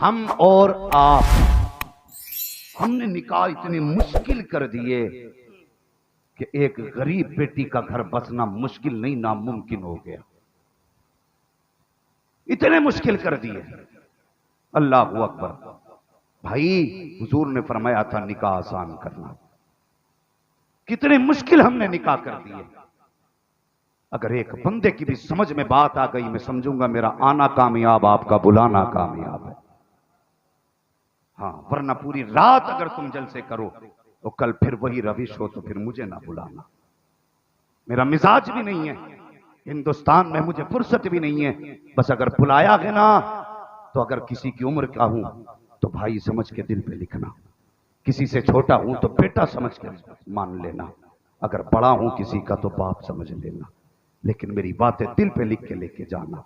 ہم اور آپ ہم نے نکاح اتنے مشکل کر دیے کہ ایک غریب بیٹی کا گھر بسنا مشکل نہیں ناممکن ہو گیا. اتنے مشکل کر دیے. اللہ اکبر. بھائی حضور نے فرمایا تھا نکاح آسان کرنا. کتنے مشکل ہم نے نکاح کر دیے. اگر ایک بندے کی بھی سمجھ میں بات آ گئی میں سمجھوں گا میرا آنا کامیاب آپ کا بلانا کامیاب ہے. ہاں ورنہ پوری رات اگر تم جلسے کرو تو کل پھر وہی روش ہو تو پھر مجھے نہ بلانا. میرا مزاج بھی نہیں ہے. ہندوستان میں مجھے فرصت بھی نہیں ہے. بس اگر بلایا گیا نا تو اگر کسی کی عمر کا ہوں تو بھائی سمجھ کے دل پہ لکھنا. کسی سے چھوٹا ہوں تو بیٹا سمجھ کے مان لینا. اگر بڑا ہوں کسی کا تو باپ سمجھ لینا. لیکن میری باتیں دل پہ لکھ کے لے کے جانا.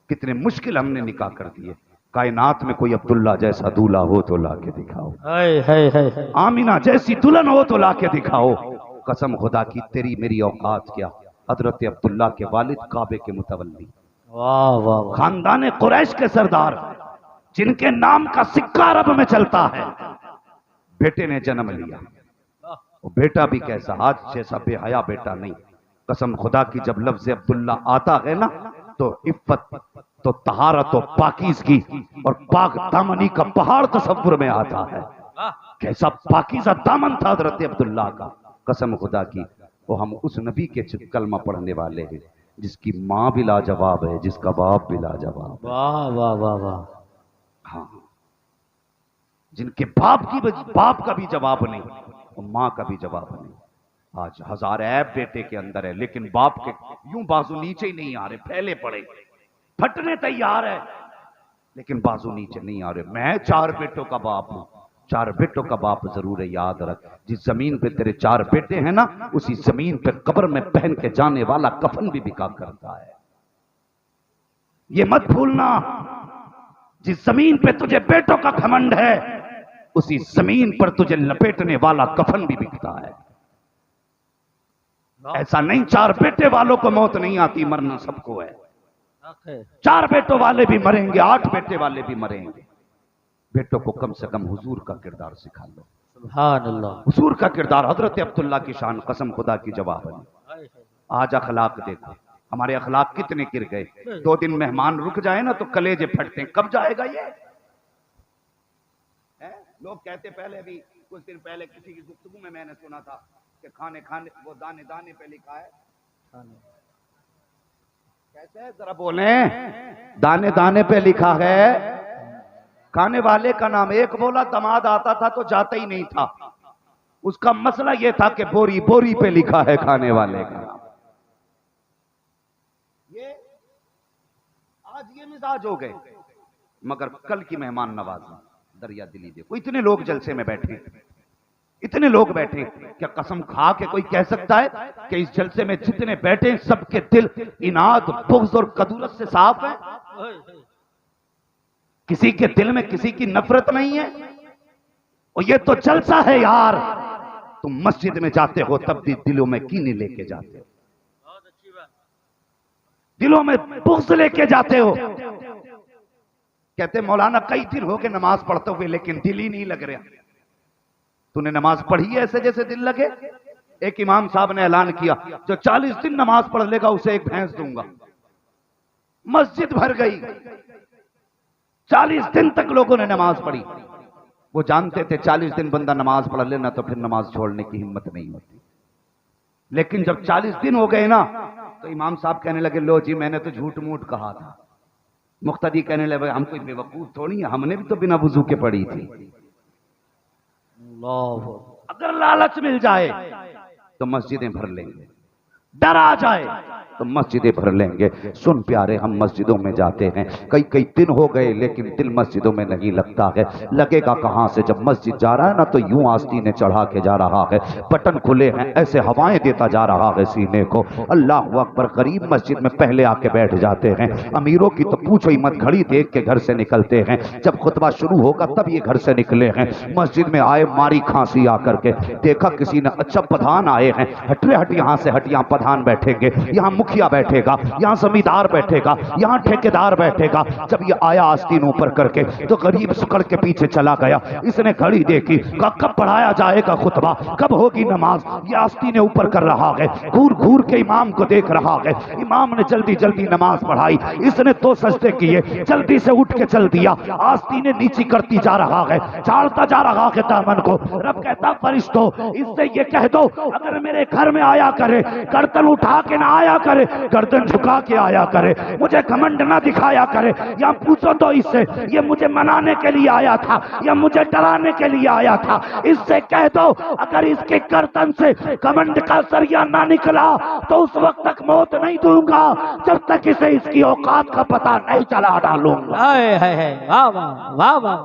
کتنے مشکل ہم نے نکاح کر دیے. کائنات میں کوئی عبداللہ جیسا دولہا ہو تو لا کے دکھاؤ. آمینہ جیسی دلہن ہو تو لا کے دکھاؤ. قسم خدا کی تیری میری اوقات کیا. حضرت عبداللہ کے والد کعبے کے متولی خاندان قریش کے سردار جن کے نام کا سکہ عرب میں چلتا ہے بیٹے نے جنم لیا. وہ بیٹا بھی کیسا آج جیسا بے حیا بیٹا نہیں. قسم خدا کی جب لفظ عبداللہ آتا ہے نا تو عفت تو طہارت و پاکیزگی اور پاک دامنی کا پہاڑ تصور میں آتا ہے. کیسا پاکیزہ دامن تھا حضرت عبداللہ کا. قسم خدا کی وہ ہم اس نبی کے کلمہ پڑھنے والے ہیں جس کی ماں بھی لاجواب ہے جس کا باپ بھی لاجواب ہے. واہ واہ واہ واہ. ہاں جن کے باپ کا بھی جواب نہیں اور ماں کا بھی جواب نہیں. آج ہزار عیب بیٹے کے اندر ہے لیکن باپ کے یوں بازو نیچے ہی نہیں آ رہے. پھیلے پڑے پھٹنے تیار ہے لیکن بازو نیچے نہیں آ رہے. میں 4 بیٹوں کا باپ ہوں. 4 بیٹوں کا باپ ضرور ہے. یاد رکھ جس زمین پہ تیرے 4 بیٹے ہیں نا اسی زمین پہ قبر میں پہن کے جانے والا کفن بھی بکا کرتا ہے. یہ مت بھولنا. جس زمین پہ تجھے بیٹوں کا گھمنڈ ہے اسی زمین پر تجھے لپیٹنے والا کفن بھی بکتا ہے. ایسا نہیں 4 بیٹے والوں کو موت نہیں آتی. مرنا سب کو ہے. 4 بیٹوں والے بھی مریں گے 8 بیٹے والے بھی مریں گے. بیٹوں کو کم سے کم حضور کا کردار سکھا لو. سبحان اللہ. حضور کا کردار. حضرت عبداللہ کی شان قسم خدا کی جواب ہے. آج اخلاق دیکھو ہمارے اخلاق کتنے گر گئے. 2 دن مہمان رک جائے نا تو کلیجے پھٹتے ہیں. کب جائے گا یہ؟ لوگ کہتے پہلے بھی کچھ دن پہلے کسی کی گفتگو میں نے سنا تھا کہ کھانے وہ دانے دانے پہ لکھا ہے. کیسے ذرا بولیں. دانے دانے پہ لکھا ہے. کھانے والے کا نام. ایک بولا دماد آتا تھا تو جاتا ہی نہیں تھا. اس کا مسئلہ یہ تھا کہ بوری بوری پہ لکھا ہے کھانے والے کا نام. یہ آج یہ مزاج ہو گئے. مگر کل کی مہمان نوازی دریا دلی دیکھو. اتنے لوگ جلسے میں بیٹھے اتنے لوگ بیٹھے. کیا قسم کھا کے کوئی کہہ سکتا ہے کہ اس جلسے میں جتنے بیٹھے سب کے دل اناد بغض اور کدورت سے صاف ہیں؟ کسی کے دل میں کسی کی نفرت نہیں ہے. اور یہ تو جلسہ ہے یار. تم مسجد میں جاتے ہو تب بھی دلوں میں کینے لے کے جاتے ہو. دلوں میں بغض لے کے جاتے ہو. کہتے مولانا کئی دن ہو کے نماز پڑھتے ہوئے لیکن دل ہی نہیں لگ رہا. تو نے نماز پڑھی ہے ایسے جیسے دل لگے. ایک امام صاحب نے اعلان کیا جو 40 دن نماز پڑھ لے گا اسے ایک بھینس دوں گا. مسجد بھر گئی. 40 دن تک لوگوں نے نماز پڑھی. وہ جانتے تھے 40 دن بندہ نماز پڑھ لینا تو پھر نماز چھوڑنے کی ہمت نہیں ہوتی. لیکن جب 40 دن ہو گئے نا تو امام صاحب کہنے لگے لو جی میں نے تو جھوٹ موٹ کہا تھا. مقتدی کہنے لگے ہم کوئی بے وقوف تھوڑی ہیں. ہم نے بھی تو بنا وضو کے پڑھی تھی. اگر لالچ مل جائے تو مسجدیں بھر لیں گے. ڈر آ جائے تو مسجدیں بھر لیں گے. سن پیارے ہم مسجدوں میں جاتے ہیں کئی دن ہو گئے لیکن دل مسجدوں میں نہیں لگتا ہے. لگے گا کہاں سے؟ جب مسجد جا رہا ہے نا تو یوں آستینیں چڑھا کے جا رہا ہے. بٹن کھلے ہیں ایسے ہوائیں دیتا جا رہا ہے سینے کو. اللہ اکبر. غریب مسجد میں پہلے آ کے بیٹھ جاتے ہیں. امیروں کی تو پوچھو ہی مت. گھڑی دیکھ کے گھر سے نکلتے ہیں. جب خطبہ شروع ہوگا تب یہ گھر سے نکلے ہیں. مسجد میں آئے ماری کھانسی آ کر کے. دیکھا کسی نے اچھا پدھان آئے ہیں. ہٹ رے ہٹ یہاں سے ہٹ. یہاں پدھان بیٹھیں گے. یہاں مکھیا بیٹھے گا، یہاں زمیندار بیٹھے گا، یہاں ٹھیکیدار بیٹھے گا۔ جب یہ آیا آستین اوپر کر کے تو غریب سکڑ کے پیچھے چلا گیا۔ اس نے گھڑی دیکھی، کہا کب پڑھایا جائے گا خطبہ، کب ہوگی نماز؟ یہ آستین اوپر کر رہا ہے، گھور گھور کے امام کو دیکھ رہا ہے۔ امام نے جلدی جلدی نماز پڑھائی، اس نے 2 سجدے کیے، جلدی سے اٹھ کے چل دیا۔ آستینیں نیچی کرتی جا رہا ہے، جھاڑتا جا رہا ہے دامن کو۔ رب کہتا فرشتوں اس سے یہ کہہ دو اگر میرے گھر میں آیا کرے گردن اٹھا کے نہ آیا کرے، گردن جھکا کے آیا کرے، مجھے گھمنڈ نہ دکھایا کرے۔ یا پوچھو تو اس سے یہ مجھے منانے کے لیے آیا تھا یا مجھے ڈرانے کے لیے آیا تھا؟ اس سے کہہ دو اگر اس کے گردن سے گھمنڈ کا ذریعہ نہ نکلا تو اس وقت تک موت نہیں دوں گا جب تک اسے اس کی اوقات کا پتہ نہیں چلا ڈالوں گا۔ واہ واہ واہ واہ،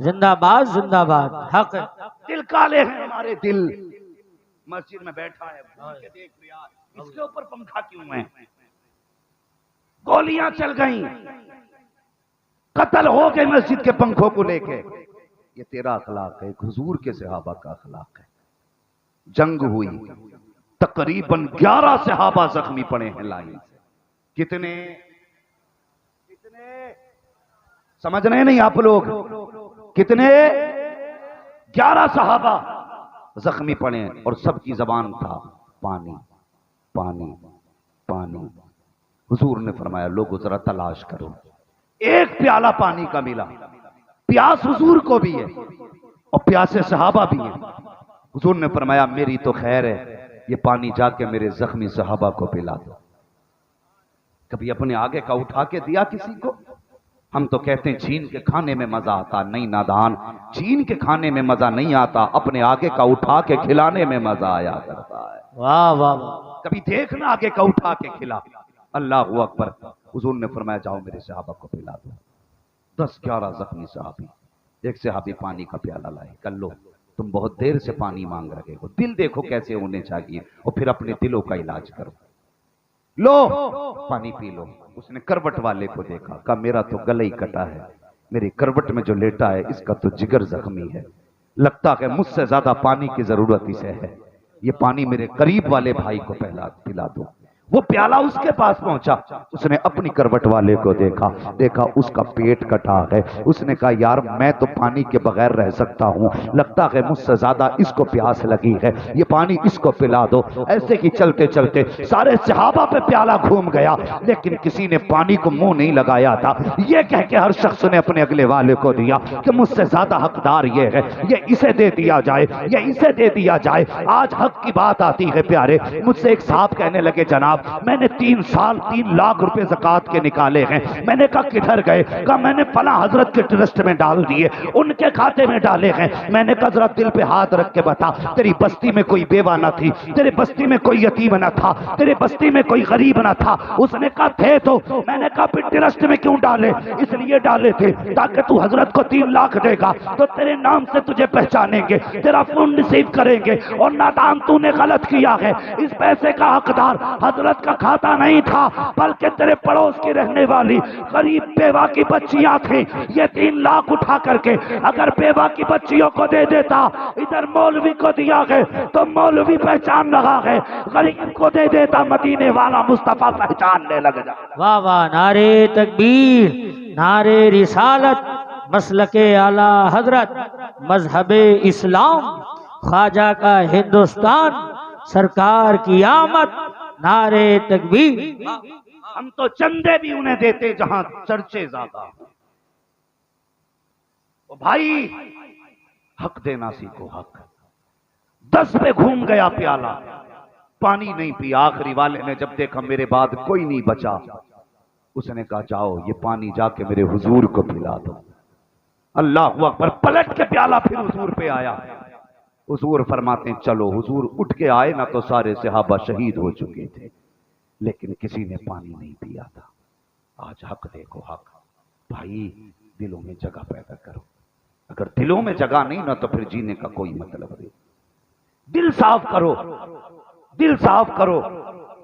زندہ باد زندہ باد، حق ہے۔ دل کالے ہیں ہمارے دل۔ مسجد میں بیٹھا ہے، گھوم کے دیکھ لیا اس کے اوپر پنکھا کیوں ہے؟ گولیاں چل گئیں، قتل ہو گئے مسجد کے پنکھوں کو لے کے۔ یہ تیرا اخلاق ہے، حضور کے صحابہ کا اخلاق ہے۔ جنگ ہوئی، تقریباً 11 صحابہ زخمی پڑے ہیں لائن سے۔ کتنے سمجھ رہے نہیں آپ لوگ؟ کتنے؟ 11 صحابہ زخمی پڑے ہیں، اور سب کی زبان تھا پانی پانی پانی۔ حضور نے فرمایا لوگوں ذرا تلاش کرو، ایک پیالہ پانی کا ملا۔ پیاس حضور کو بھی ہے اور پیاسے صحابہ بھی ہیں۔ حضور نے فرمایا میری تو خیر ہے، یہ پانی جا کے میرے زخمی صحابہ کو پلا دو۔ کبھی اپنے آگے کا اٹھا کے دیا کسی کو؟ ہم تو کہتے ہیں چھین کے کھانے میں مزہ آتا، نہیں نادان، چھین کے کھانے میں مزہ نہیں آتا، اپنے آگے کا اٹھا کے کھلانے میں مزہ آیا کرتا ہے۔ واہ واہ واہ، کبھی دیکھنا آگے کا اٹھا کے کھلا۔ اللہ اکبر۔ حضور نے فرمایا جاؤ میرے صحابہ کو پلا دو۔ 10-11 زخمی صحابی، ایک صحابی پانی کا پیالہ لائے، کر لو تم بہت دیر سے پانی مانگ رہے ہو، دل دیکھو کیسے ہونے چاہیے اور پھر اپنے دلوں کا علاج کرو، لو پانی پی لو۔ اس نے کروٹ والے کو دیکھا، کہا میرا تو گلہ ہی کٹا ہے، میری کروٹ میں جو لیٹا ہے اس کا تو جگر زخمی ہے، لگتا ہے مجھ سے زیادہ پانی کی ضرورت اسے ہے، یہ پانی میرے قریب والے بھائی کو پلا دو۔ وہ پیالہ اس کے پاس پہنچا، اس نے اپنی کروٹ والے کو دیکھا اس کا پیٹ کٹا ہے۔ اس نے کہا یار میں تو پانی کے بغیر رہ سکتا ہوں، لگتا ہے مجھ سے زیادہ اس کو پیاس لگی ہے، یہ پانی اس کو پلا دو۔ ایسے ہی چلتے چلتے سارے صحابہ پہ پیالہ گھوم گیا، لیکن کسی نے پانی کو منہ نہیں لگایا تھا۔ یہ کہہ کے ہر شخص نے اپنے اگلے والے کو دیا کہ مجھ سے زیادہ حقدار یہ ہے، یہ اسے دے دیا جائے، یہ اسے دے دیا جائے۔ آج حق کی بات آتی ہے پیارے، مجھ سے ایک صاحب کہنے لگے جناب میں نے 3 سال 3 لاکھ روپے زکوٰۃ کے نکالے ہیں۔ میں نے کہا کدھر گئے؟ کہا میں نے فلاں حضرت کے ٹرسٹ میں ڈال دیے، ان کے کھاتے میں ڈالے ہیں۔ میں نے کہا ذرا دل پہ ہاتھ رکھ کے بتا، تیری بستی میں کوئی بیوہ نہ تھی، تیرے بستی میں کوئی یتیم نہ تھا، تیرے بستی میں کوئی غریب نہ تھا؟ اس نے کہا تھے تو۔ میں نے کہا پھر ٹرسٹ میں کیوں ڈالے؟ اس لیے ڈالے تھے تاکہ تو حضرت کو 3 لاکھ دے گا تو تیرے نام سے تجھے پہچانیں گے، تیرا فون ریسیو کریں گے، اور نادان تو نے غلط کیا ہے، اس پیسے کا حقدار حضرت کا کھاتا نہیں تھا بلکہ تیرے پڑوس کی رہنے والی غریب بیوہ کی بچیاں تھیں۔ یہ 3 لاکھ اٹھا کر کے اگر بیوہ کی بچیوں کو دے دیتا، ادھر مولوی کو دیا گئے تو مولوی پہچان لگا گئے، غریب کو دے دیتا مدینے والا مصطفیٰ پہچاننے لگ جا۔ واہ واہ، نعرے تکبیر، نعرے رسالت، مسلک اعلی حضرت، مذہب اسلام، خواجہ کا ہندوستان، سرکار کی آمد، نعرے تکبیر۔ ہم تو چندے بھی انہیں دیتے جہاں چرچے زیادہ۔ بھائی حق دینا سیکھو، حق۔ 10 پہ گھوم گیا پیالہ، پانی نہیں پیا۔ آخری والے نے جب دیکھا میرے بعد کوئی نہیں بچا، اس نے کہا جاؤ یہ پانی جا کے میرے حضور کو پلا دو۔ اللہ اکبر، پلٹ کے پیالہ پھر حضور پہ آیا۔ حضور فرماتے ہیں چلو۔ حضور اٹھ کے آئے نہ تو سارے صحابہ شہید ہو چکے تھے، لیکن کسی نے پانی نہیں پیا تھا۔ آج حق دیکھو، حق۔ بھائی دلوں میں جگہ پیدا کرو، اگر دلوں میں جگہ نہیں نا تو پھر جینے کا کوئی مطلب نہیں۔ دل صاف کرو، دل صاف کرو۔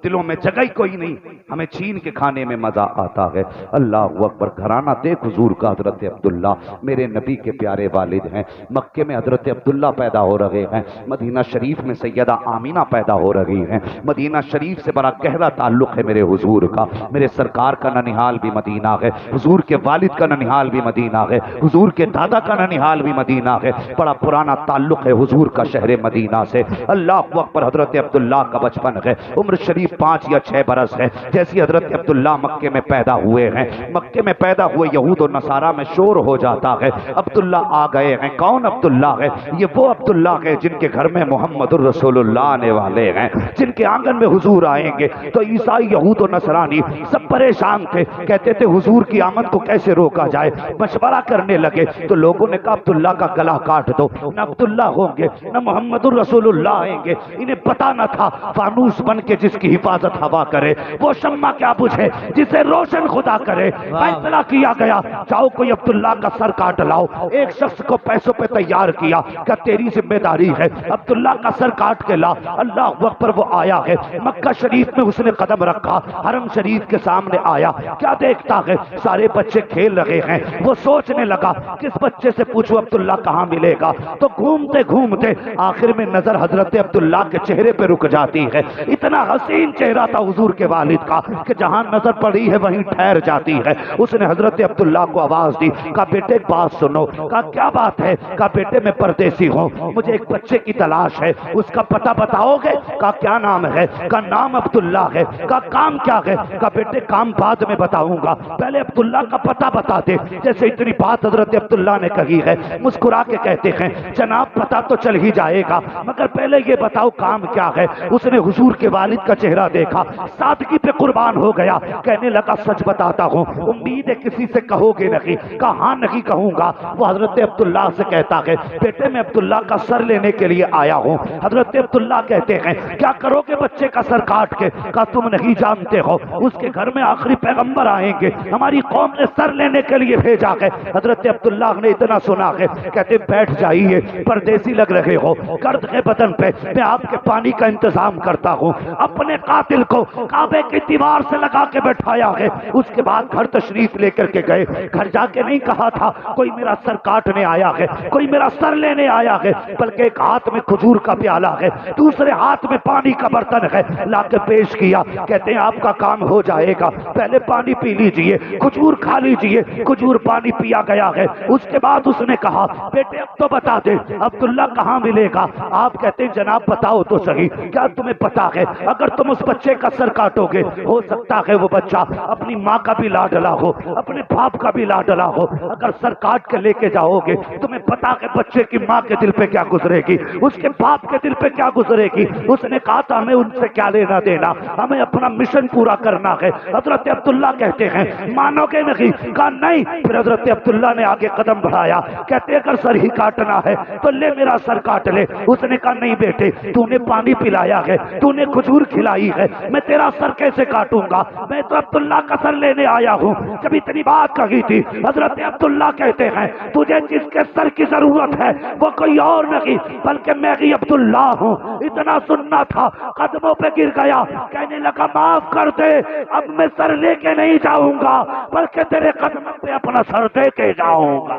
دلوں میں جگہ ہی کوئی نہیں، ہمیں چھین کے کھانے میں مزہ آتا ہے۔ اللہ اکبر، گھرانہ دیکھ حضور کا، حضرت عبداللہ میرے نبی کے پیارے والد ہیں۔ مکے میں حضرت عبداللہ پیدا ہو رہے ہیں، مدینہ شریف میں سیدہ آمینہ پیدا ہو رہی ہیں۔ مدینہ شریف سے بڑا گہرا تعلق ہے میرے حضور کا، میرے سرکار کا ننیحال بھی مدینہ ہے، حضور کے والد کا ننیحال بھی مدینہ ہے، حضور کے دادا کا ننیحال بھی مدینہ ہے، بڑا پرانا تعلق ہے حضور کا شہر مدینہ سے۔ اللہ اکبر، حضرت عبداللہ کا بچپن ہے، عمر شریف 5 یا 6 برس ہے، جیسی حضرت عبداللہ مکے میں پیدا ہوئے ہیں، مکے میں پیدا ہوئے یہود و نصارہ میں شور ہو جاتا ہے، عبداللہ آ گئے ہیں۔ کون عبداللہ ہے؟ یہ وہ عبداللہ ہے جن کے گھر میں محمد الرسول اللہ آنے والے ہیں، جن کے آنگن میں حضور آئیں گے تو عیسائی یہود و نصرانی سب پریشان تھے، کہتے تھے حضور کی آمد کو کیسے روکا جائے، مشورہ کرنے لگے تو لوگوں نے کہا عبداللہ کا گلا کاٹ دو، نہ عبداللہ ہوں گے نہ محمد الرسول اللہ آئیں گے۔ انہیں پتا نہ تھا فانوس بن کے جس کی حفاظت ہوا کرے وہ شمع کیا بجھے جسے روشن خدا کرے۔ فیصلہ کیا گیا، جاؤ کوئی عبداللہ کا سر کاٹ لاؤ۔ ایک شخص کو پیسوں پہ تیار کیا کہ تیری ذمہ داری ہے عبداللہ کا سر کاٹ کے لا۔ اللہ اکبر، وہ آیا ہے مکہ شریف میں، اس نے قدم رکھا، حرم شریف کے سامنے آیا، کیا دیکھتا ہے سارے بچے کھیل رہے ہیں۔ وہ سوچنے لگا کس بچے سے پوچھو عبداللہ کہاں ملے گا، تو گھومتے گھومتے آخر میں نظر حضرت عبداللہ کے چہرے پہ رک جاتی ہے۔ اتنا حسین چہرہ تھا حضور کے والد کا کہ جہاں نظر پڑی ہے وہیں ٹھہر جاتی ہے۔ اس نے حضرت عبداللہ کو آواز دی، کہا بیٹے ایک بات سنو۔ کہا کیا بات ہے؟ کہا بیٹے میں پردیسی ہوں، مجھے ایک بچے کی تلاش ہے، اس کا پتہ بتاؤ گے؟ کہا کیا نام ہے؟ کہا نام عبداللہ ہے۔ کہا کام کیا ہے؟ کہا بیٹے کام بعد میں بتاؤں گا، پہلے عبداللہ کا پتہ بتا دے۔ جیسے اتنی بات حضرت عبداللہ نے کہی ہے، مسکرا کے کہتے ہیں جناب پتہ تو چل ہی جائے گا مگر پہلے یہ بتاؤ کام کیا ہے۔ اس نے حضور کے والد کا چہرہ دیکھا، سادگی پہ قربان ہو گیا، کہنے لگا سچ بتاتا ہوں، امید ہے کسی سے کہو گے نہیں؟ کہا ہاں نہیں کہوں گا۔ وہ حضرت عبداللہ سے کہتا ہے بیٹے میں عبداللہ کا سر لینے کے لیے آیا ہوں۔ حضرت عبداللہ کہتے ہیں کیا کرو گے بچے کا سر کاٹ کے؟ کہا تم نہیں جانتے ہو اس کے گھر میں آخری پیغمبر آئیں گے، ہماری قوم نے سر لینے کے لیے بھیجا ہے۔ حضرت عبداللہ نے اتنا سنا ہے، کہتے بیٹھ جائیے، پردیسی لگ رہے ہو، گرد ہے بدن پہ، میں آپ کے پانی کا انتظام کرتا ہوں۔ اپنے قاتل کو کعبے کی دیوار سے لگا کے بیٹھایا ہے۔ اس کے بعد گھر تشریف لے کر کے گئے، گھر جا کے نہیں کہا تھا کوئی میرا سر کاٹنے آیا ہے، کوئی میرا سر لینے آیا ہے، بلکہ ایک ہاتھ میں کھجور کا پیالہ ہے، دوسرے ہاتھ میں پانی کا برتن ہے، لا کے پیش کیا۔ کہتے ہیں آپ کا کام ہو جائے گا، پہلے پانی پی لیجئے، کھجور کھا لیجئے۔ کھجور پانی پیا گیا ہے۔ اس کے بعد اس نے کہا بیٹے اب تو بتا دے عبداللہ کہاں ملے گا؟ آپ کہتے ہیں جناب بتاؤ تو صحیح، کیا تمہیں پتا ہے اگر تم اس بچے کا سر کاٹو گے ہو سکتا ہے وہ بچہ اپنی ماں کا بھی لاڈلا ہو، اپنے باپ کا بھی لاڈلا ہو، اگر سر کاٹ کے لے کے جاؤ گے تمہیں پتا کہ بچے کی ماں کے دل پہ کیا گزرے گی، اس کے باپ کے دل پہ کیا گزرے گی۔ اس نے کہا تھا ہمیں ان سے کیا لینا دینا، ہمیں اپنا مشن پورا کرنا ہے۔ حضرت عبداللہ کہتے ہیں مانو گے نہیں؟ کہا نہیں۔ پھر حضرت عبداللہ نے آگے قدم بڑھایا، کہتے اگر سر ہی کاٹنا ہے تو لے میرا سر کاٹ لے۔ اس نے کہا نہیں بیٹے، تو نے پانی پلایا ہے، تو نے کھجور کھلائی ہے، میں تیرا سر کیسے کاٹوں گا؟ میں تو عبداللہ کا سر لینے آیا ہوں۔ جب اتنی بات کہی تھی حضرت عبداللہ کہتے ہیں تجھے جس کے سر کی ضرورت ہے وہ کوئی اور نہیں بلکہ میں ہی عبداللہ ہوں۔ اتنا سننا تھا، قدموں پہ گر گیا، کہنے لگا معاف کر دے، اب میں سر لے کے نہیں جاؤں گا بلکہ تیرے قدموں پہ اپنا سر دے کے جاؤں گا۔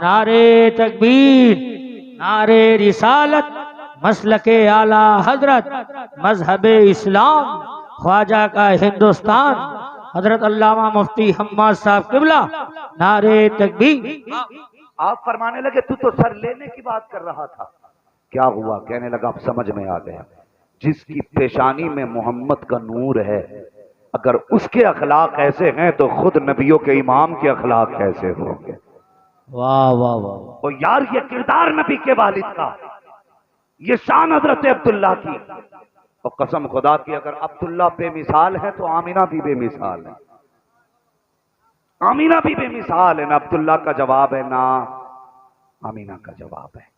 نعرے تکبیر، نعرے رسالت، مسلک اعلی حضرت، مذہب اسلام، خواجہ کا ہندوستان، حضرت علامہ مفتی حماد صاحب قبلہ، نعرے تکبیر۔ آپ فرمانے لگے تو سر لینے کی بات کر رہا تھا، کیا ہوا؟ کہنے لگا اب سمجھ میں آ گیا، جس کی پیشانی میں محمد کا نور ہے اگر اس کے اخلاق ایسے ہیں تو خود نبیوں کے امام کے اخلاق کیسے ہوں گے؟ واہ واہ واہ، وہ یار یہ کردار نبی کے والد کا، یہ شان حضرت عبداللہ کی، اور قسم خدا کی اگر عبداللہ بے مثال ہے تو آمینہ بھی بے مثال ہے، آمینہ بھی بے مثال ہے۔ نہ عبداللہ کا جواب ہے نہ آمینہ کا جواب ہے۔